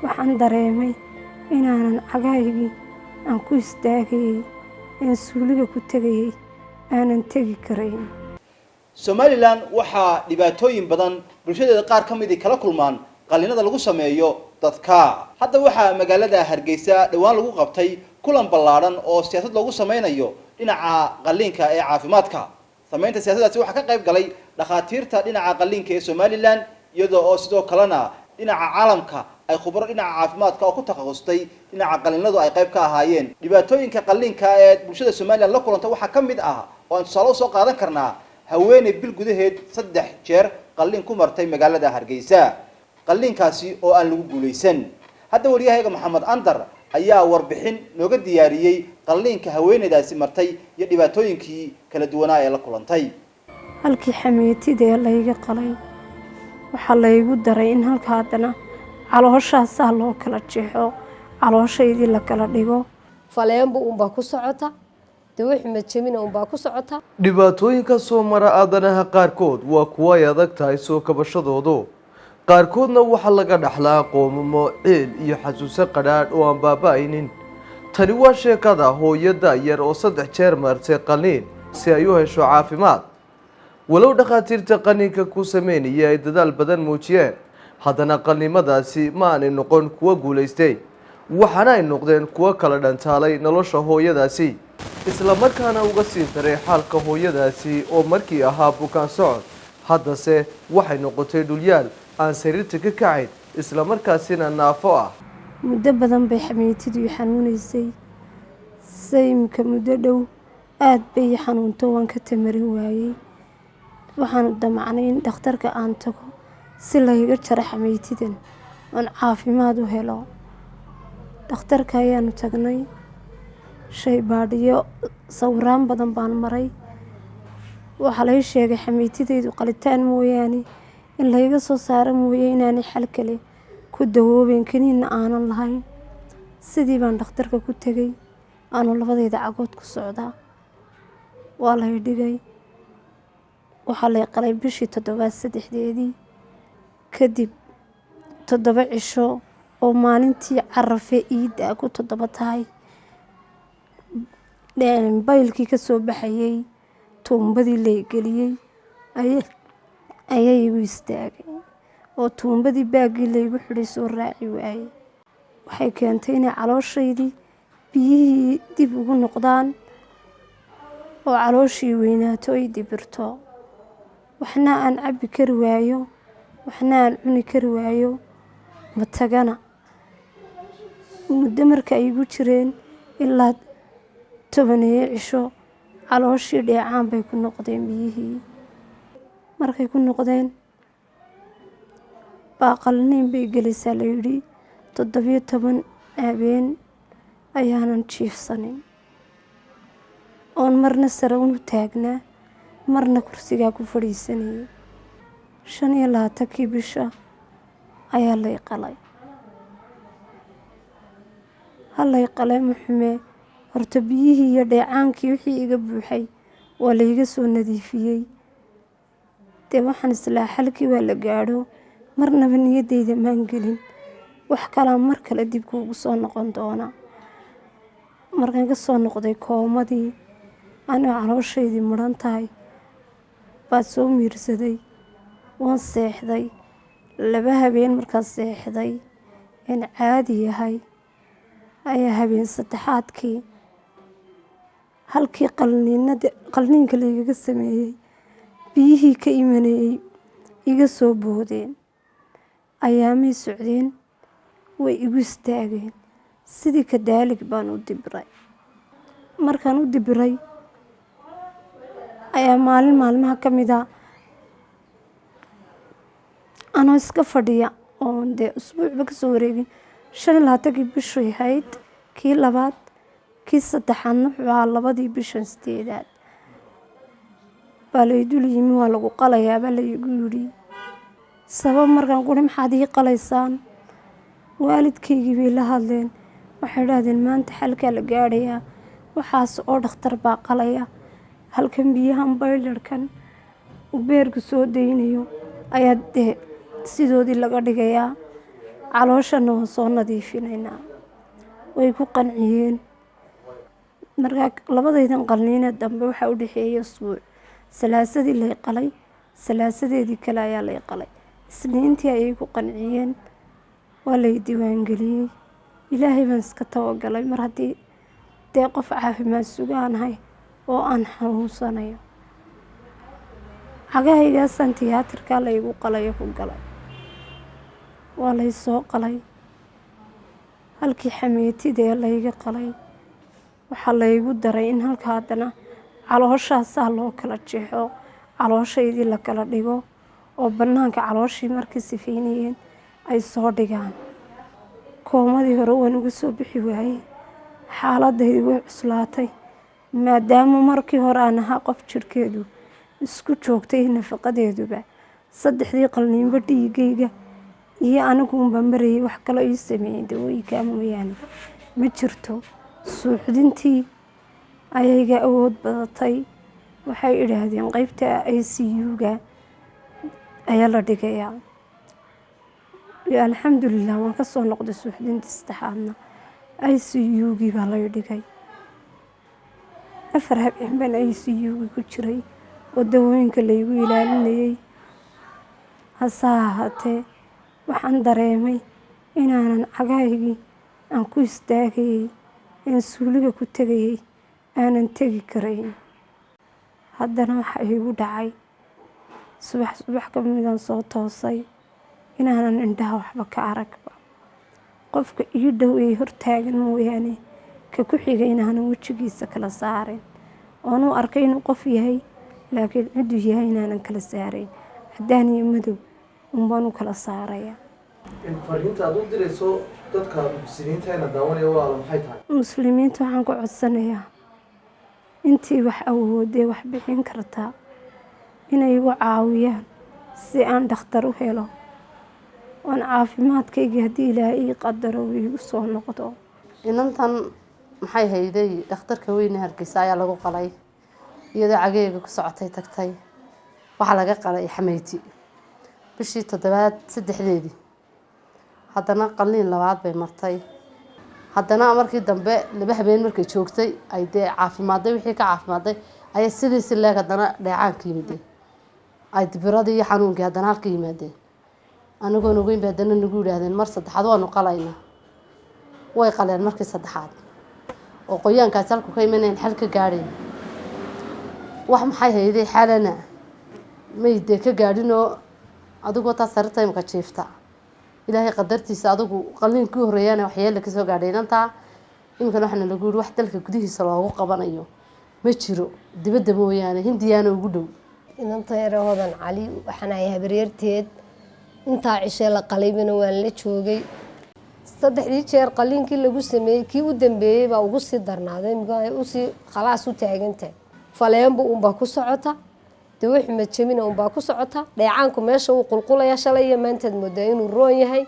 waxaan dareemay inaanan cagahaygii aan ku istaagayay aan suuliga ku tegayay aanan tegi karayn. Somaliland waxaa dhibaatooyin badan bulshadeeda qaar ka mid ah kala kulmaan qalliinada lagu sameeyo dadka. Hadda waxaa magaalada Hargeysa dhawaan lagu qabtay kulan ballaaran oo siyaasad lagu sameynayo dhinaca qalliinka ee caafimaadka. Sameynta siyaasaddaasi waxaa ka qayb galay dhakhaatiirta dhinaca qalliinka ee Somaliland iyadoo oo sidoo kalena dhinaca caalamka ay khubaro dhinaca caafimaadka oo ku takhasustay dhinaca qalliinadu ay qayb ka ahaayeen. Dhibaatooyinka qalliinka ee bulshada Somaliland la kulanta waxaa ka mid ah oo aan tusaale soo qaadan karnaa haweeney bil gudaheed 3 jeer qalliin ku martay magaalada Hargeysa. qalliinkaasi oo aan lagu guuleysan. Hadda wariyahayga Maxamed Andar ayaa warbixin nooga diyaariyay qalliinka haweeneydaasi martay iyo dhibaatooyinkii kala duwanaa ee la kulantay. halkii xameetida layga qalay waxa laygu daray in halka hadana calooshaas loo kala jeexo calooshaydii la kala dhigo faleenbu baa ku socota dawix majamina baa ku socota. dhibaatooyinka soo mara aadanaha qaarkood waa kuwa ay adag tahay soo kabashadoodu qaarkoodna waxa laga dhaxlaa qoomamo ciil iyo xasuuso qadhaadh oo aan baaba'aynin. tani waa sheekada hooyada yar oo 3 jeer martay qalliin si ay u hesho caafimaad. walow dhakhaatiirta qalliinka ku sameynaya ay dadaal badan muujiyeen haddana qalliimadaasi ma aanay noqon kuwa guulaystay waxaana ay noqdeen kuwa kala dhantaalay nolosha hooyadaasi isla markaana uga sii daray xaalka hooyadaasi oo markii ahaa bukaan socod haddase waxay noqotay dhulyaal aan sariirta ka kacayn isla markaasina naafo ah. muddo badan bay xameetidu xanuunaysay saymka muddo dhow aad bay xanuunto waan ka tamarin waayay waxaan damacnay in dhakhtarka aan tago si layga jaro xameetidan aan caafimaad u helo. dhakhtarka ayaanu tagnay shay baadhiyo sawiraan badan baan maray waxaa lay sheegay xameetidaydu qalitaan mooyaane in layga soo saaro mooyee inaanay xal kale ku dawoobeen kaniina aanan lahayn. sidii baan dhakhtarka ku tegay aanu labadayda cagood ku socdaa waa lay dhigay waxaa lay qalay bishii 7 kadib 7 cisho oo maalintii carafe iida ku 7 tahay baylkii ka soo baxayay tuumbadii la geliyay ayay igu istaagay oo tuumbadii baagii la igu xidhay soo raaci waayay. waxay keentay inay calooshaydii biyihii dib ugu noqdaan oo calooshii weynaato ay dibirto waxna aan cabbi kari waayo waxna aan cuni kari waayo matagana muddo marka ay igu jireen ilaa 10 cisho calooshii dheecaan bay ku noqdeen biyihii markay ku noqdeen baa qalliin bay gelaysaa la yidhi 17 habeen ayaanan jiifsanin oon marna sare u taagnaa marna kursigaa ku fadhiisanayay. 25 bisha ayaa lay qalay. halay qalay muxume horta biyihii iyo dheecaankii wixii iga buuxay waa layga soo nadiifiyey. dee waxaan islaa xalkii waa la gaadho marnaba niyadayda maan gelin wax kalaa mar kale dib kuugu soo noqon doona. markaan ka soo noqday koomadii anoo calooshaydii maran tahay baad soo miirsaday waan seexday 2 habeen markaan seexday in caadi yahay ayaa habeen 3aadkii halkii qalliinka laygaga sameeyey biyihii ka imanayay iga soo boodeen ayaamay socdeen way igu istaageen sidii ka daalig baan u dibiray. markaan u dibiray ayaa maalin maalmaha ka mid ah anoo iska fadhiya oo dee usbuucba ka soo wareegin 25 bishii ahayd kii labaad kii saddexaadna wuxuu ahaa 2 bishan 8aad baa lay dul yimi waa lagu qalayaa baa laygu yidhi sabab markaan quri maxaad ii qalaysaan waalidkaygii bay la hadleen waxay dhahdeen maanta xalkaa la gaadhayaa waxaas oo dhakhtar baa qalaya halkan biyahan baylarkan uu beerku soo daynayo ayaa dee sidoodii laga dhigayaa calooshana waan soo nadiifinaynaa. Way ku qanciyeen. markaa labadaydan qalniine dambe waxaa u dhexeeyay usbuuc. Salaasadii lay qalay, salaasadeedii kale ayaa lay qalay. Isniintii ayay ku qanciyeen, waa lay diiwaangeliyey. Ilaahay baan iska tawagalay mar haddii dee qof caafimaad sugaanahay oo aan xanuunsanayo. Cagahaygaasaan tiyaatarkaa laygu qalayo ku galay. Waa lay soo qalay. halkii xameetidee layga qalay waxaa laygu daray in halka haddana calooshaasaa loo kala jeexo, calooshaydii la kala dhigo oo bannaanka calooshii markay sifaynayeen ay soo dhigaan. Koomadii hore waan uga soo bixi waayey. Xaaladdaydii way cuslaatay maadaama markii hore aan ahaa qof jirhkeedu isku joogtay nafaqadeeduba. 3dii qalniinba dhiigayga iyo anigu unba marayay, wax kale ii sameeyey dawooyinkaa mooyaane ma jirto. Suuxdintii ayayga awood badatay. Waxay idhaahdeen qaybta ICU-ga ayaa la dhigayaa. alxamdulilah waan ka soo noqday suuxdintii saddexaadna. ICU-gii baa lay dhigay. 4 habeen baan ICU-ga ku jiray oo dawooyinka laygu ilaalinayay. hase ahaatee waxaan dareemay inaanan cagahaygii aan ku istaagayay, aan suuliga ku tegayay aanan tegi karayn. haddana waxa iigu dhacay subax ka midaan soo toosay inaanan indhaha waxba ka aragba. qofka ii dhow ee hortaagan mooyaane ka ku xigay inaanan wejigiisa kala saarin. oonu arkay inuu qof yahay laakiin ciduu yahay inaanan kala saarayn. caddaan iyo madow unbaan u kala saaraya. fariinta aad u dirayso dadka muslimiinta daawanaya waa maxay tahay? muslimiinta waxaan ku codsanayaa intii wax awoodee wax bixin kartaa inay igu caawiyaan si aan dhakhtar u helo, oon caafimaadkaygii haddii ilaahay ii qadaro uu iigu soo noqdo. inantan maxay hayday dhakhtarka weyne Hargeysa ayaa lagu qalay, iyadoo cageega ku socotay tagtay. waxaa laga qalay xameyti bishii 7 3deedii. haddana qalliin labaad bay martay. haddana markii dambe 2 habeen markay joogtay ay dee caafimaadday, wixii ka caafimaaday ayay sidiisi leeg haddana dheecaanka yimideen. ay dibiradii iyo xanuunkii haddana halka yimaadeen. anigoon ogeyn bay haddana nagu yidhaahdeen mar saddexaad waanu qalaynaa. way qaleen markii saddexaad oo qoyaankaas halku ka imanayeen xal ka gaadheen. wax maxay hayday xalana maydee ka gaadhinoo adigoo taa sarirta imika jiifta. ilaahay qadartiisa adigu qalliinkii horreeyana waxyeelo ka soo gaadhay inantaa. iminkana waxaana lagu yidhi wax dalka gudihiisa loogu qabanayo ma jiro, dibadda mooyaane hindiyaana ugu dhow. inanta yare Hodan Cali waxaan ahay habaryarteed. intaa cishee la qalaybana waan la joogay. 3 jeer qalliinkii lagu sameeyey kii u dambeeyey baa ugu sii darnaaday. imika usii khalaas u taagantay. faleenba unbaa ku socota, dawo xumed jabina unbaa ku socota. dheecaanku meesha uu qulqulaya shalay iyo maantaad moodaa inuu roon yahay.